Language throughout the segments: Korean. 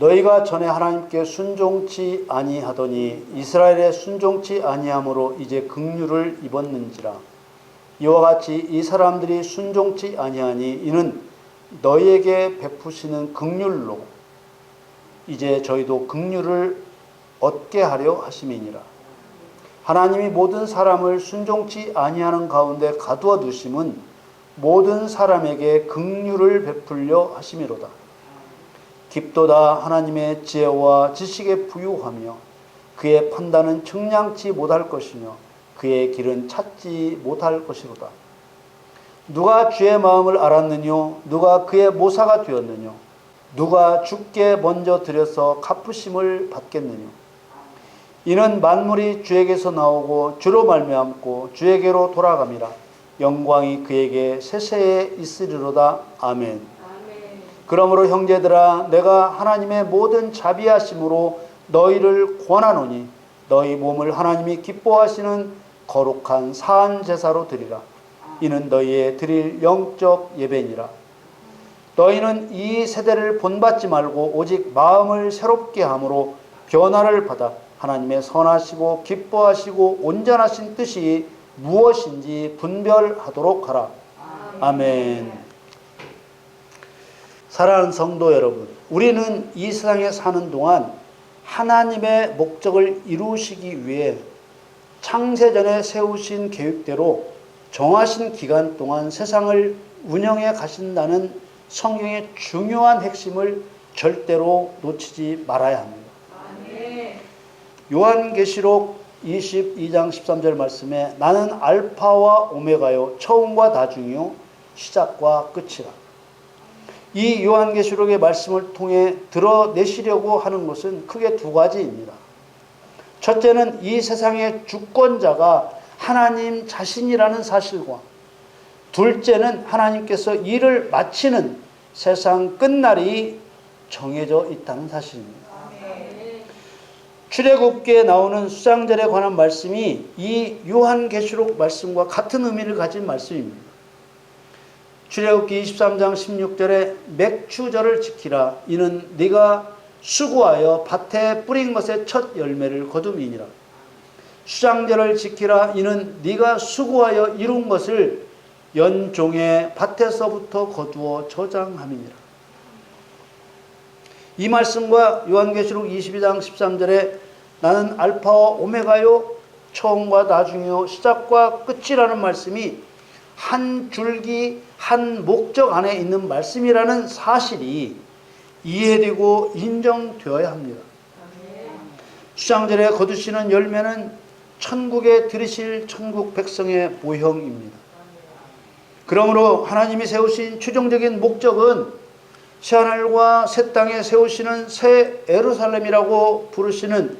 너희가 전에 하나님께 순종치 아니하더니 이스라엘에 순종치 아니함으로 이제 긍휼을 입었는지라. 이와 같이 이 사람들이 순종치 아니하니 이는 너희에게 베푸시는 긍휼로 이제 저희도 긍휼을 얻게 하려 하심이니라. 하나님이 모든 사람을 순종치 아니하는 가운데 가두어 두심은 모든 사람에게 긍휼을 베풀려 하심이로다. 깊도다 하나님의 지혜와 지식에 부유하며 그의 판단은 측량치 못할 것이며 그의 길은 찾지 못할 것이로다. 누가 주의 마음을 알았느뇨? 누가 그의 모사가 되었느뇨? 누가 주께 먼저 드려서 갚으심을 받겠느뇨? 이는 만물이 주에게서 나오고 주로 말미암고 주에게로 돌아감이라. 영광이 그에게 세세에 있으리로다. 아멘. 그러므로 형제들아, 내가 하나님의 모든 자비하심으로 너희를 권하노니 너희 몸을 하나님이 기뻐하시는 거룩한 사한 제사로 드리라. 이는 너희의 드릴 영적 예배니라. 너희는 이 세대를 본받지 말고 오직 마음을 새롭게 함으로 변화를 받아 하나님의 선하시고 기뻐하시고 온전하신 뜻이 무엇인지 분별하도록 하라. 아멘. 사랑하는 성도 여러분, 우리는 이 세상에 사는 동안 하나님의 목적을 이루시기 위해 창세전에 세우신 계획대로 정하신 기간 동안 세상을 운영해 가신다는 성경의 중요한 핵심을 절대로 놓치지 말아야 합니다. 요한계시록 22장 13절 말씀에 나는 알파와 오메가요 처음과 나중이요 시작과 끝이라. 이 요한계시록의 말씀을 통해 드러내시려고 하는 것은 크게 두 가지입니다. 첫째는 이 세상의 주권자가 하나님 자신이라는 사실과, 둘째는 하나님께서 일을 마치는 세상 끝날이 정해져 있다는 사실입니다. 출애굽기에 나오는 수장절에 관한 말씀이 이 요한계시록 말씀과 같은 의미를 가진 말씀입니다. 출애굽기 23장 16절에 맥추절을 지키라. 이는 네가 수고하여 밭에 뿌린 것의 첫 열매를 거둠이니라. 수장절을 지키라. 이는 네가 수고하여 이룬 것을 연종의 밭에서부터 거두어 저장함이니라. 이 말씀과 요한계시록 22장 13절에 나는 알파와 오메가요 처음과 나중이요 시작과 끝이라는 말씀이 한 줄기 한 목적 안에 있는 말씀이라는 사실이 이해되고 인정되어야 합니다. 수장절에 거두시는 열매는 천국에 들이실 천국 백성의 모형입니다. 그러므로 하나님이 세우신 최종적인 목적은 새하늘과 새 땅에 세우시는 새 예루살렘이라고 부르시는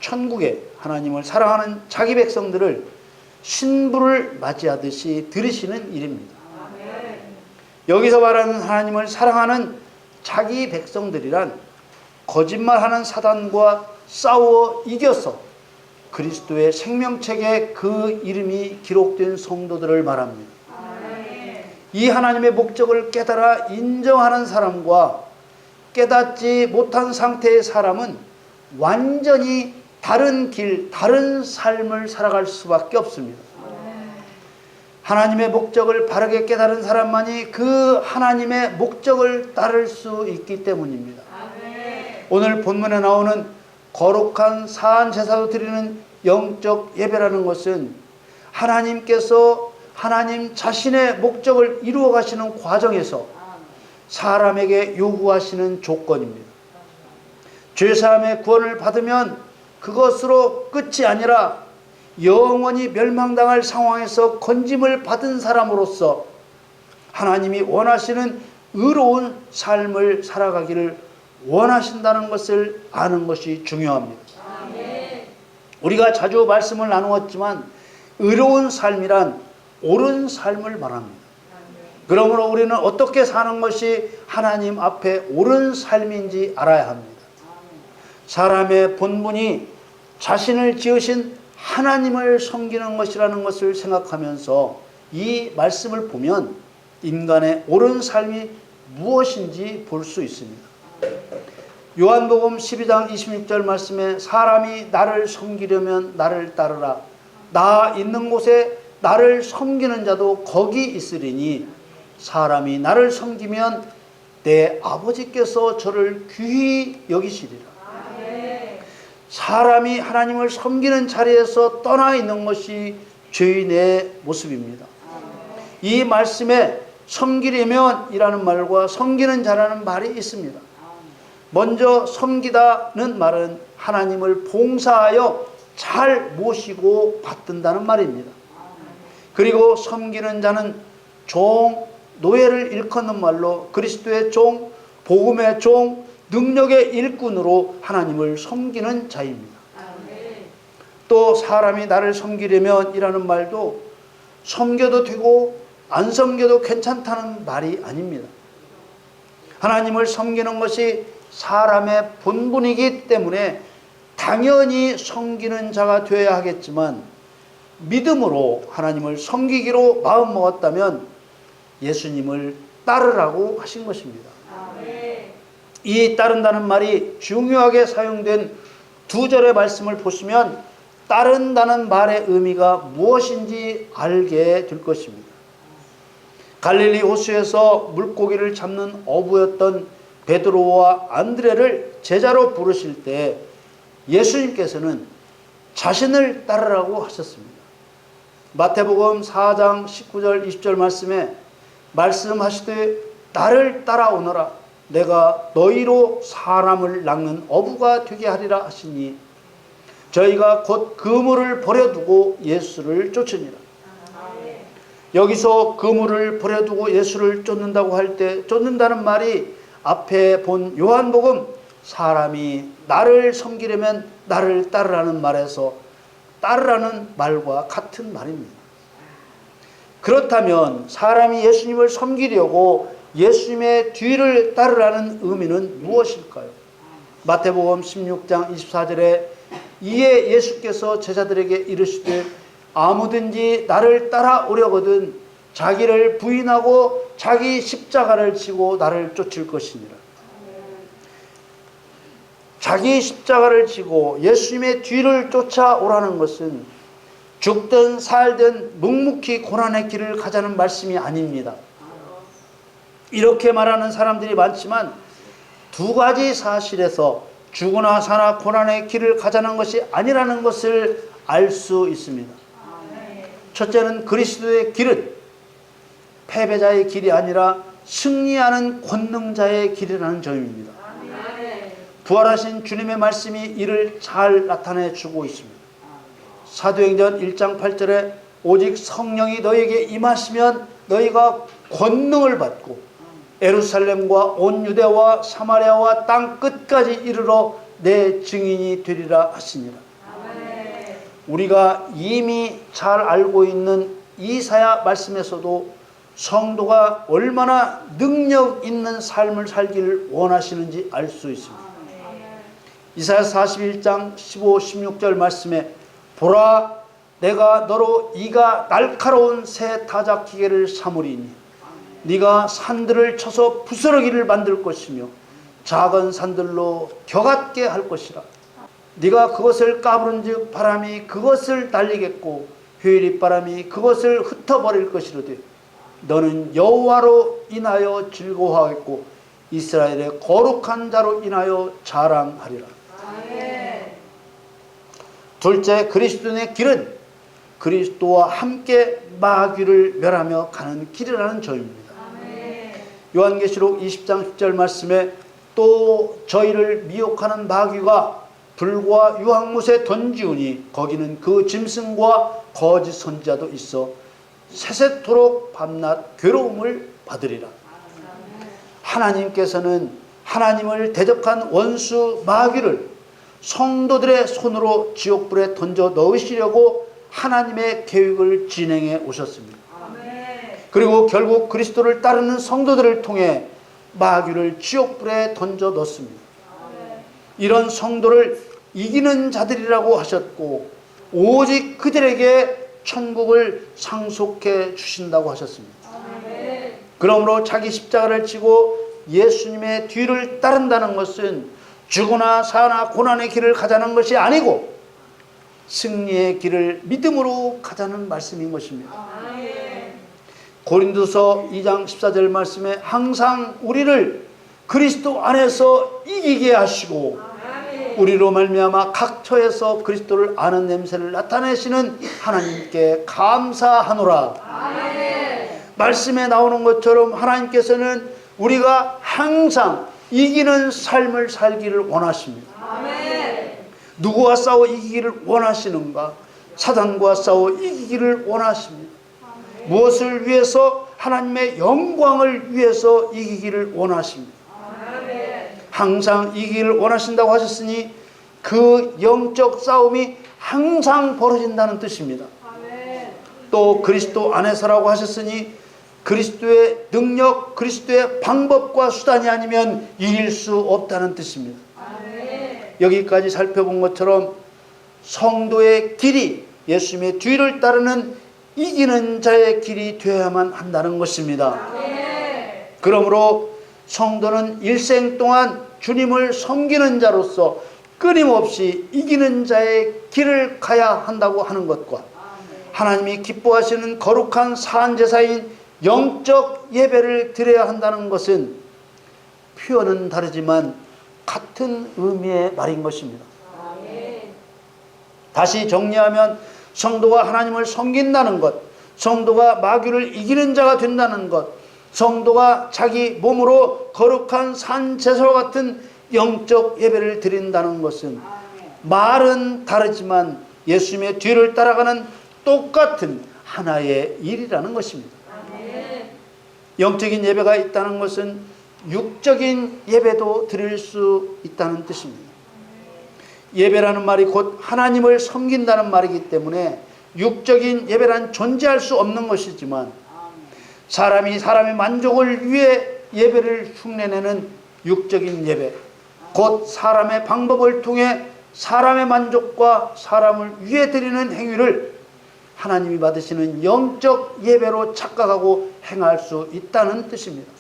천국에 하나님을 사랑하는 자기 백성들을 신부를 맞이하듯이 들이시는 일입니다. 여기서 말하는 하나님을 사랑하는 자기 백성들이란 거짓말하는 사단과 싸워 이겨서 그리스도의 생명책에 그 이름이 기록된 성도들을 말합니다. 이 하나님의 목적을 깨달아 인정하는 사람과 깨닫지 못한 상태의 사람은 완전히 다른 길, 다른 삶을 살아갈 수밖에 없습니다. 하나님의 목적을 바르게 깨달은 사람만이 그 하나님의 목적을 따를 수 있기 때문입니다. 오늘 본문에 나오는 거룩한 사한 제사로 드리는 영적 예배라는 것은 하나님께서 하나님 자신의 목적을 이루어 가시는 과정에서 사람에게 요구하시는 조건입니다. 죄사함의 구원을 받으면 그것으로 끝이 아니라 영원히 멸망당할 상황에서 건짐을 받은 사람으로서 하나님이 원하시는 의로운 삶을 살아가기를 원하신다는 것을 아는 것이 중요합니다. 우리가 자주 말씀을 나누었지만 의로운 삶이란 옳은 삶을 말합니다. 그러므로 우리는 어떻게 사는 것이 하나님 앞에 옳은 삶인지 알아야 합니다. 사람의 본분이 자신을 지으신 하나님을 섬기는 것이라는 것을 생각하면서 이 말씀을 보면 인간의 옳은 삶이 무엇인지 볼 수 있습니다. 요한복음 12장 26절 말씀에 사람이 나를 섬기려면 나를 따르라. 나 있는 곳에 나를 섬기는 자도 거기 있으리니 사람이 나를 섬기면 내 아버지께서 저를 귀히 여기시리라. 사람이 하나님을 섬기는 자리에서 떠나 있는 것이 죄인의 모습입니다. 이 말씀에 섬기려면 이라는 말과 섬기는 자라는 말이 있습니다. 먼저 섬기다는 말은 하나님을 봉사하여 잘 모시고 받든다는 말입니다. 그리고 섬기는 자는 종, 노예를 일컫는 말로 그리스도의 종, 복음의 종, 능력의 일꾼으로 하나님을 섬기는 자입니다. 또 사람이 나를 섬기려면 이라는 말도 섬겨도 되고 안 섬겨도 괜찮다는 말이 아닙니다. 하나님을 섬기는 것이 사람의 본분이기 때문에 당연히 섬기는 자가 되어야 하겠지만 믿음으로 하나님을 섬기기로 마음먹었다면 예수님을 따르라고 하신 것입니다. 이 따른다는 말이 중요하게 사용된 두 절의 말씀을 보시면 따른다는 말의 의미가 무엇인지 알게 될 것입니다. 갈릴리 호수에서 물고기를 잡는 어부였던 베드로와 안드레를 제자로 부르실 때 예수님께서는 자신을 따르라고 하셨습니다. 마태복음 4장 19절 20절 말씀에 말씀하시되 나를 따라오너라 내가 너희로 사람을 낚는 어부가 되게 하리라 하시니 저희가 곧 그물을 버려두고 예수를 쫓으니라. 여기서 그물을 버려두고 예수를 쫓는다고 할 때 쫓는다는 말이 앞에 본 요한복음 사람이 나를 섬기려면 나를 따르라는 말에서 따르라는 말과 같은 말입니다. 그렇다면 사람이 예수님을 섬기려고 예수님의 뒤를 따르라는 의미는 무엇일까요? 마태복음 16장 24절에 이에 예수께서 제자들에게 이르시되 아무든지 나를 따라오려거든 자기를 부인하고 자기 십자가를 지고 나를 쫓을 것이니라. 자기 십자가를 지고 예수님의 뒤를 쫓아오라는 것은 죽든 살든 묵묵히 고난의 길을 가자는 말씀이 아닙니다. 이렇게 말하는 사람들이 많지만 두 가지 사실에서 죽으나 사나 고난의 길을 가자는 것이 아니라는 것을 알 수 있습니다. 첫째는 그리스도의 길은 패배자의 길이 아니라 승리하는 권능자의 길이라는 점입니다. 부활하신 주님의 말씀이 이를 잘 나타내 주고 있습니다. 사도행전 1장 8절에 오직 성령이 너에게 임하시면 너희가 권능을 받고 예루살렘과 온 유대와 사마리아와 땅 끝까지 이르러 내 증인이 되리라 하시니라. 우리가 이미 잘 알고 있는 이사야 말씀에서도 성도가 얼마나 능력 있는 삶을 살기를 원하시는지 알 수 있습니다. 이사야 41장 15, 16절 말씀에 보라 내가 너로 이가 날카로운 새 타작기계를 삼으리니 네가 산들을 쳐서 부스러기를 만들 것이며 작은 산들로 격하게 할 것이라. 네가 그것을 까부른즉 바람이 그것을 날리겠고 회리바람이 그것을 흩어버릴 것이로되 너는 여호와로 인하여 즐거워하겠고 이스라엘의 거룩한 자로 인하여 자랑하리라. 둘째, 그리스도의 길은 그리스도와 함께 마귀를 멸하며 가는 길이라는 점입니다. 요한계시록 20장 10절 말씀에 또 저희를 미혹하는 마귀가 불과 유황못에 던지우니 거기는 그 짐승과 거짓 선지자도 있어 세세토록 밤낮 괴로움을 받으리라. 하나님께서는 하나님을 대적한 원수 마귀를 성도들의 손으로 지옥불에 던져 넣으시려고 하나님의 계획을 진행해 오셨습니다. 그리고 결국 그리스도를 따르는 성도들을 통해 마귀를 지옥불에 던져 넣습니다. 이런 성도를 이기는 자들이라고 하셨고 오직 그들에게 천국을 상속해 주신다고 하셨습니다. 그러므로 자기 십자가를 지고 예수님의 뒤를 따른다는 것은 죽으나 사나 고난의 길을 가자는 것이 아니고 승리의 길을 믿음으로 가자는 말씀인 것입니다. 고린도서 2장 14절 말씀에 항상 우리를 그리스도 안에서 이기게 하시고 우리로 말미암아 각 처에서 그리스도를 아는 냄새를 나타내시는 하나님께 감사하노라. 말씀에 나오는 것처럼 하나님께서는 우리가 항상 이기는 삶을 살기를 원하십니다. 누구와 싸워 이기기를 원하시는가? 사단과 싸워 이기기를 원하십니다. 무엇을 위해서? 하나님의 영광을 위해서 이기기를 원하십니다. 항상 이기기를 원하신다고 하셨으니 그 영적 싸움이 항상 벌어진다는 뜻입니다. 또 그리스도 안에서라고 하셨으니 그리스도의 능력, 그리스도의 방법과 수단이 아니면 이길 수 없다는 뜻입니다. 여기까지 살펴본 것처럼 성도의 길이 예수님의 뒤를 따르는 이기는 자의 길이 되어야만 한다는 것입니다. 그러므로 성도는 일생 동안 주님을 섬기는 자로서 끊임없이 이기는 자의 길을 가야 한다고 하는 것과 하나님이 기뻐하시는 거룩한 사안제사인 영적 예배를 드려야 한다는 것은 표현은 다르지만 같은 의미의 말인 것입니다. 다시 정리하면 성도가 하나님을 섬긴다는 것, 성도가 마귀를 이기는 자가 된다는 것, 성도가 자기 몸으로 거룩한 산제사와 같은 영적 예배를 드린다는 것은 말은 다르지만 예수님의 뒤를 따라가는 똑같은 하나의 일이라는 것입니다. 영적인 예배가 있다는 것은 육적인 예배도 드릴 수 있다는 뜻입니다. 예배라는 말이 곧 하나님을 섬긴다는 말이기 때문에 육적인 예배란 존재할 수 없는 것이지만 사람이 사람의 만족을 위해 예배를 흉내내는 육적인 예배, 곧 사람의 방법을 통해 사람의 만족과 사람을 위해 드리는 행위를 하나님이 받으시는 영적 예배로 착각하고 행할 수 있다는 뜻입니다.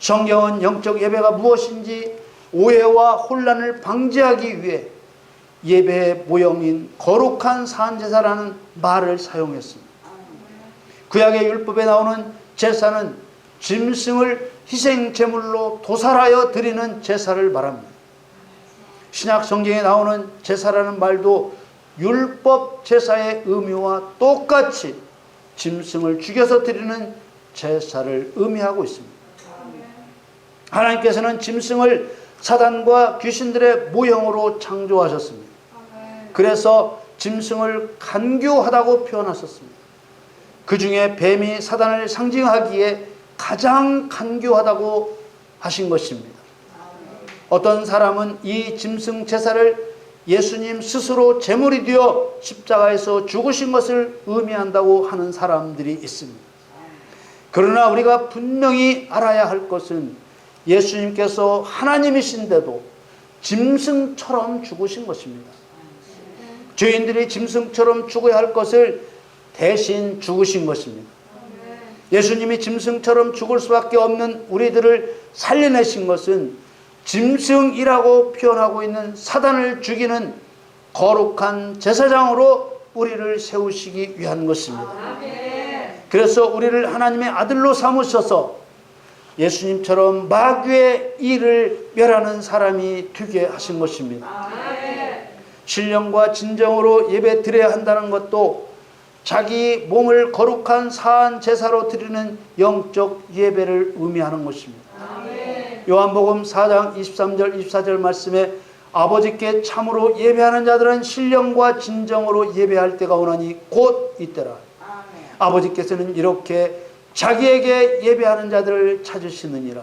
성경은 영적 예배가 무엇인지 오해와 혼란을 방지하기 위해 예배의 모형인 거룩한 산제사라는 말을 사용했습니다. 구약의 율법에 나오는 제사는 짐승을 희생제물로 도살하여 드리는 제사를 말합니다. 신약 성경에 나오는 제사라는 말도 율법 제사의 의미와 똑같이 짐승을 죽여서 드리는 제사를 의미하고 있습니다. 하나님께서는 짐승을 사단과 귀신들의 모형으로 창조하셨습니다. 그래서 짐승을 간교하다고 표현하셨습니다. 그 중에 뱀이 사단을 상징하기에 가장 간교하다고 하신 것입니다. 어떤 사람은 이 짐승 제사를 예수님 스스로 제물이 되어 십자가에서 죽으신 것을 의미한다고 하는 사람들이 있습니다. 그러나 우리가 분명히 알아야 할 것은 예수님께서 하나님이신데도 짐승처럼 죽으신 것입니다. 죄인들이 짐승처럼 죽어야 할 것을 대신 죽으신 것입니다. 예수님이 짐승처럼 죽을 수밖에 없는 우리들을 살려내신 것은 짐승이라고 표현하고 있는 사단을 죽이는 거룩한 제사장으로 우리를 세우시기 위한 것입니다. 그래서 우리를 하나님의 아들로 삼으셔서 예수님처럼 마귀의 일을 멸하는 사람이 되게 하신 것입니다. 신령과 진정으로 예배 드려야 한다는 것도 자기 몸을 거룩한 사한 제사로 드리는 영적 예배를 의미하는 것입니다. 요한복음 4장 23절 24절 말씀에 아버지께 참으로 예배하는 자들은 신령과 진정으로 예배할 때가 오나니 곧 이때라. 아버지께서는 이렇게 자기에게 예배하는 자들을 찾으시느니라.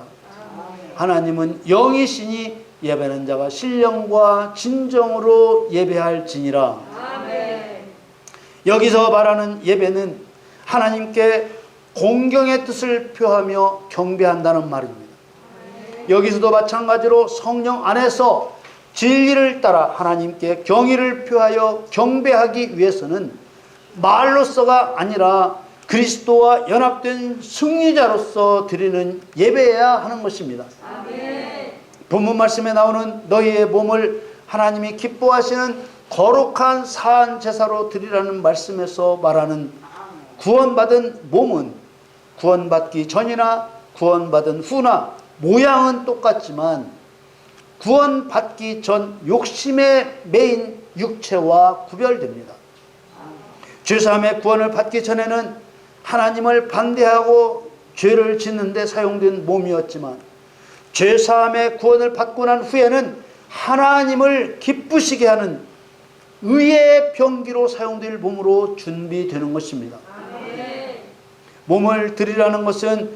하나님은 영이시니 예배하는 자가 신령과 진정으로 예배할지니라. 여기서 말하는 예배는 하나님께 공경의 뜻을 표하며 경배한다는 말입니다. 여기서도 마찬가지로 성령 안에서 진리를 따라 하나님께 경의를 표하여 경배하기 위해서는 말로서가 아니라 그리스도와 연합된 승리자로서 드리는 예배여야 하는 것입니다. 본문 말씀에 나오는 너희의 몸을 하나님이 기뻐하시는 거룩한 사한 제사로 드리라는 말씀에서 말하는 구원받은 몸은 구원받기 전이나 구원받은 후나 모양은 똑같지만 구원받기 전 욕심에 매인 육체와 구별됩니다. 죄사함의 구원을 받기 전에는 하나님을 반대하고 죄를 짓는 데 사용된 몸이었지만 죄사함의 구원을 받고 난 후에는 하나님을 기쁘시게 하는 의의 병기로 사용될 몸으로 준비되는 것입니다. 몸을 드리라는 것은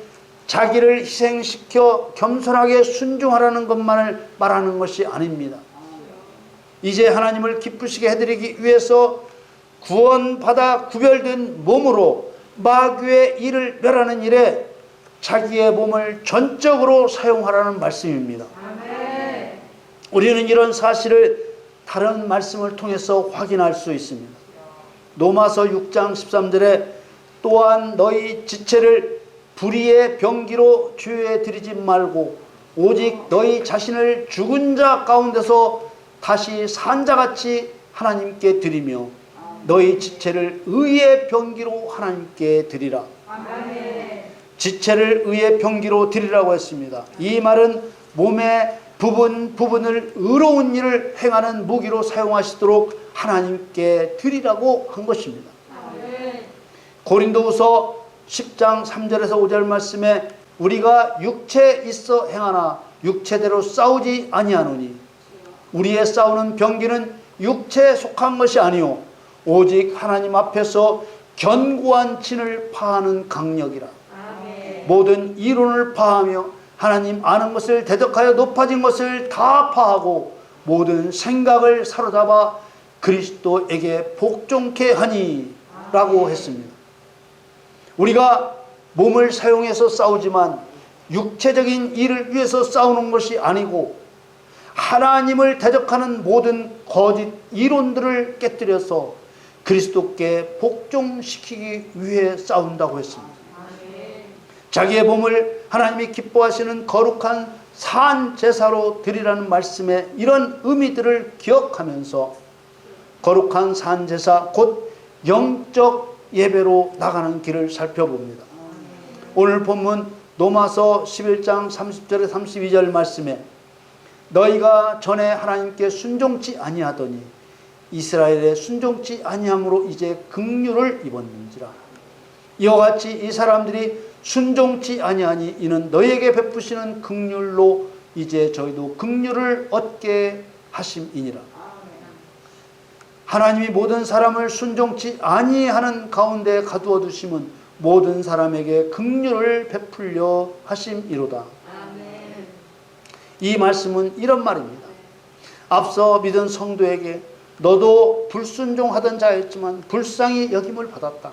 자기를 희생시켜 겸손하게 순종하라는 것만을 말하는 것이 아닙니다. 이제 하나님을 기쁘시게 해드리기 위해서 구원받아 구별된 몸으로 마귀의 일을 멸하는 일에 자기의 몸을 전적으로 사용하라는 말씀입니다. 우리는 이런 사실을 다른 말씀을 통해서 확인할 수 있습니다. 로마서 6장 13절에 또한 너희 지체를 불의의 병기로 주에 드리지 말고 오직 너희 자신을 죽은 자 가운데서 다시 산 자같이 하나님께 드리며 너희 지체를 의의 병기로 하나님께 드리라. 지체를 의의 병기로 드리라고 했습니다. 이 말은 몸의 부분을 의로운 일을 행하는 무기로 사용하시도록 하나님께 드리라고 한 것입니다. 고린도후서 10장 3절에서 5절 말씀에 우리가 육체에 있어 행하나 육체대로 싸우지 아니하노니 우리의 싸우는 병기는 육체에 속한 것이 아니요 오직 하나님 앞에서 견고한 진을 파하는 강력이라. 모든 이론을 파하며 하나님 아는 것을 대적하여 높아진 것을 다 파하고 모든 생각을 사로잡아 그리스도에게 복종케 하니 라고 했습니다. 우리가 몸을 사용해서 싸우지만 육체적인 일을 위해서 싸우는 것이 아니고 하나님을 대적하는 모든 거짓 이론들을 깨뜨려서 그리스도께 복종시키기 위해 싸운다고 했습니다. 자기의 몸을 하나님이 기뻐하시는 거룩한 산 제사로 드리라는 말씀에 이런 의미들을 기억하면서 거룩한 산 제사 곧 영적 예배로 나가는 길을 살펴봅니다. 오늘 본문 로마서 11장 30절에 32절 말씀에 너희가 전에 하나님께 순종치 아니하더니 이스라엘에 순종치 아니함으로 이제 긍휼을 입었는지라. 이와 같이 이 사람들이 순종치 아니하니 이는 너희에게 베푸시는 긍휼로 이제 저희도 긍휼을 얻게 하심이니라. 하나님이 모든 사람을 순종치 아니하는 가운데 가두어 두심은 모든 사람에게 긍휼을 베풀려 하심이로다. 이 말씀은 이런 말입니다. 앞서 믿은 성도에게 너도 불순종하던 자였지만 불쌍히 여김을 받았다.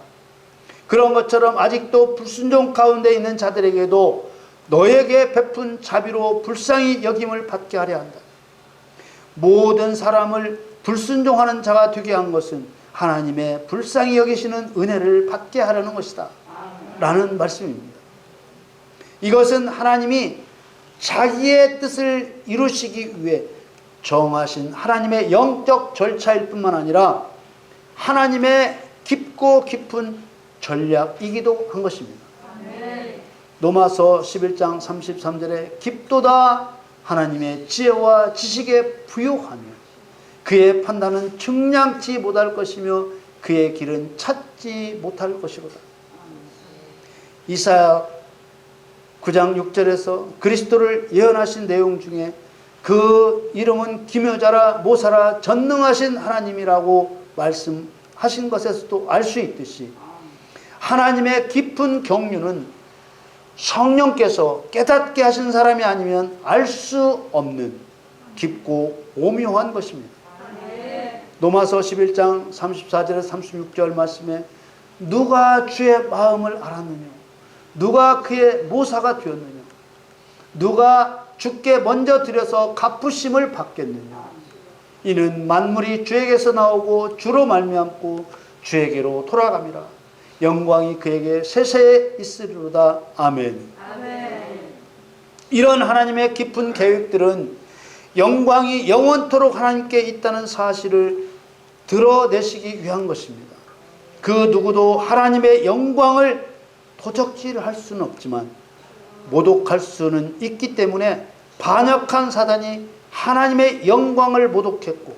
그런 것처럼 아직도 불순종 가운데 있는 자들에게도 너에게 베푼 자비로 불쌍히 여김을 받게 하려 한다. 모든 사람을 불순종하는 자가 되게 한 것은 하나님의 불쌍히 여기시는 은혜를 받게 하려는 것이다 라는 말씀입니다. 이것은 하나님이 자기의 뜻을 이루시기 위해 정하신 하나님의 영적 절차일 뿐만 아니라 하나님의 깊고 깊은 전략이기도 한 것입니다. 로마서 11장 33절에 깊도다 하나님의 지혜와 지식에 부요하며 그의 판단은 측량치 못할 것이며 그의 길은 찾지 못할 것이로다. 이사야 9장 6절에서 그리스도를 예언하신 내용 중에 그 이름은 기묘자라 모사라 전능하신 하나님이라고 말씀하신 것에서도 알 수 있듯이 하나님의 깊은 경륜은 성령께서 깨닫게 하신 사람이 아니면 알 수 없는 깊고 오묘한 것입니다. 로마서 11장 34절에서 36절 말씀에 누가 주의 마음을 알았느냐? 누가 그의 모사가 되었느냐? 누가 주께 먼저 드려서 갚으심을 받겠느냐? 이는 만물이 주에게서 나오고 주로 말미암고 주에게로 돌아갑니다. 영광이 그에게 세세에 있으리로다. 아멘. 이런 하나님의 깊은 계획들은 영광이 영원토록 하나님께 있다는 사실을 드러내시기 위한 것입니다. 그 누구도 하나님의 영광을 도적질할 수는 없지만 모독할 수는 있기 때문에 반역한 사단이 하나님의 영광을 모독했고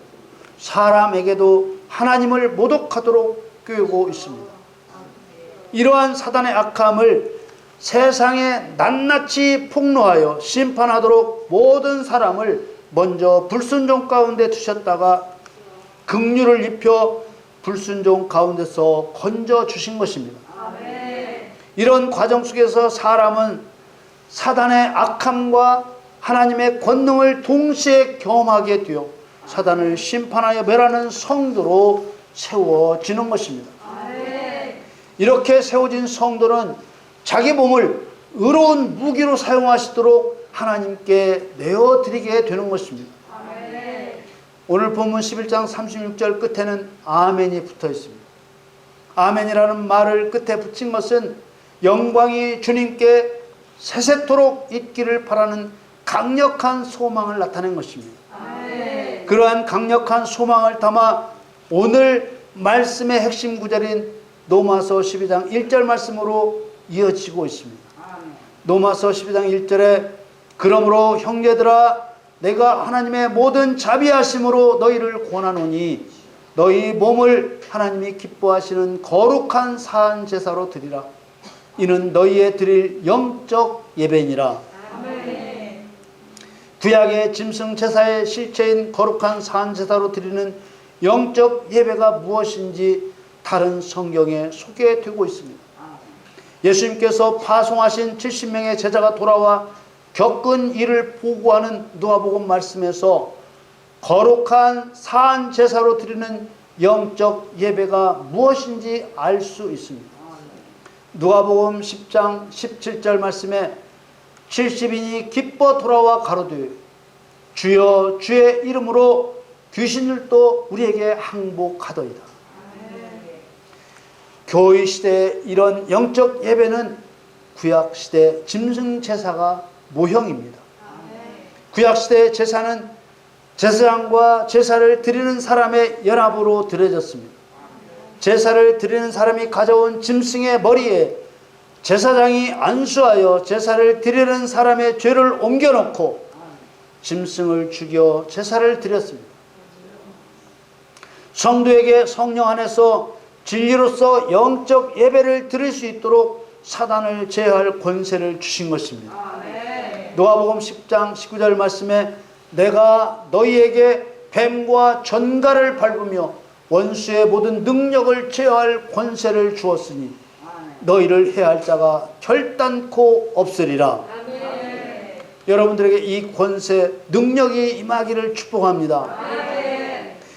사람에게도 하나님을 모독하도록 꾀고 있습니다. 이러한 사단의 악함을 세상에 낱낱이 폭로하여 심판하도록 모든 사람을 먼저 불순종 가운데 두셨다가 긍휼을 입혀 불순종 가운데서 건져 주신 것입니다. 이런 과정 속에서 사람은 사단의 악함과 하나님의 권능을 동시에 경험하게 되어 사단을 심판하여 멸하는 성도로 세워지는 것입니다. 이렇게 세워진 성도는 자기 몸을 의로운 무기로 사용하시도록 하나님께 내어드리게 되는 것입니다. 오늘 본문 11장 36절 끝에는 아멘이 붙어 있습니다. 아멘이라는 말을 끝에 붙인 것은 영광이 주님께 세세토록 있기를 바라는 강력한 소망을 나타낸 것입니다. 그러한 강력한 소망을 담아 오늘 말씀의 핵심 구절인 로마서 12장 1절 말씀으로 이어지고 있습니다. 로마서 12장 1절에 그러므로 형제들아 내가 하나님의 모든 자비하심으로 너희를 권하노니 너희 몸을 하나님이 기뻐하시는 거룩한 사한 제사로 드리라. 이는 너희의 드릴 영적 예배니라. 구약의 짐승 제사의 실체인 거룩한 사한 제사로 드리는 영적 예배가 무엇인지 다른 성경에 소개되고 있습니다. 예수님께서 파송하신 70명의 제자가 돌아와 겪은 일을 보고하는 누가복음 말씀에서 거룩한 사한 제사로 드리는 영적 예배가 무엇인지 알 수 있습니다. 누가복음 10장 17절 말씀에 70인이 기뻐 돌아와 가로되 주여 주의 이름으로 귀신들도 우리에게 항복하더이다. 교회 시대의 이런 영적 예배는 구약 시대 짐승 제사가 모형입니다. 구약 시대의 제사는 제사장과 제사를 드리는 사람의 연합으로 드려졌습니다. 제사를 드리는 사람이 가져온 짐승의 머리에 제사장이 안수하여 제사를 드리는 사람의 죄를 옮겨놓고 짐승을 죽여 제사를 드렸습니다. 성도에게 성령 안에서 진리로서 영적 예배를 드릴 수 있도록 사단을 제어할 권세를 주신 것입니다. 노아복음 10장 19절 말씀에 내가 너희에게 뱀과 전갈을 밟으며 원수의 모든 능력을 제어할 권세를 주었으니 너희를 해할 자가 결단코 없으리라. 여러분들에게 이 권세 능력이 임하기를 축복합니다.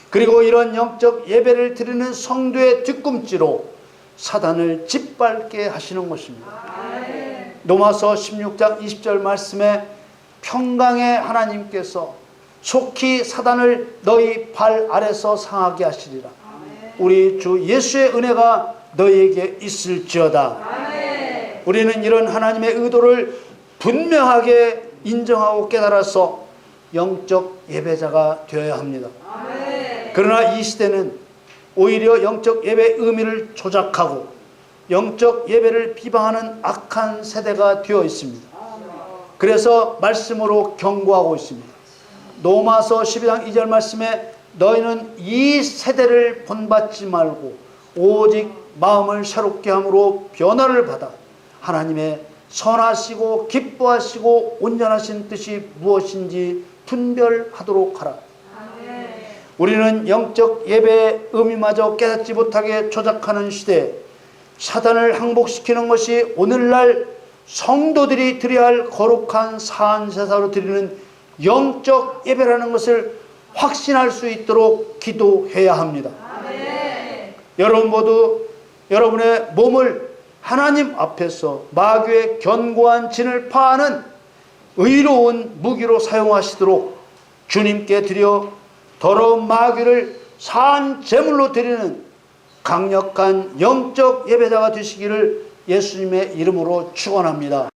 그리고 이런 영적 예배를 드리는 성도의 뒤꿈치로 사단을 짓밟게 하시는 것입니다. 로마서 16장 20절 말씀에 평강의 하나님께서 속히 사단을 너희 발 아래서 상하게 하시리라. 우리 주 예수의 은혜가 너희에게 있을지어다. 우리는 이런 하나님의 의도를 분명하게 인정하고 깨달아서 영적 예배자가 되어야 합니다. 그러나 이 시대는 오히려 영적 예배의 의미를 조작하고 영적 예배를 비방하는 악한 세대가 되어 있습니다. 그래서 말씀으로 경고하고 있습니다. 로마서 12장 2절 말씀에 너희는 이 세대를 본받지 말고 오직 마음을 새롭게 함으로 변화를 받아 하나님의 선하시고 기뻐하시고 온전하신 뜻이 무엇인지 분별하도록 하라. 우리는 영적 예배의 의미마저 깨닫지 못하게 조작하는 시대에 사단을 항복시키는 것이 오늘날 성도들이 드려야 할 거룩한 사한 제사로 드리는 영적 예배라는 것을 확신할 수 있도록 기도해야 합니다. 여러분 모두 여러분의 몸을 하나님 앞에서 마귀의 견고한 진을 파하는 의로운 무기로 사용하시도록 주님께 드려 더러운 마귀를 산 제물로 드리는 강력한 영적 예배자가 되시기를 예수님의 이름으로 축원합니다.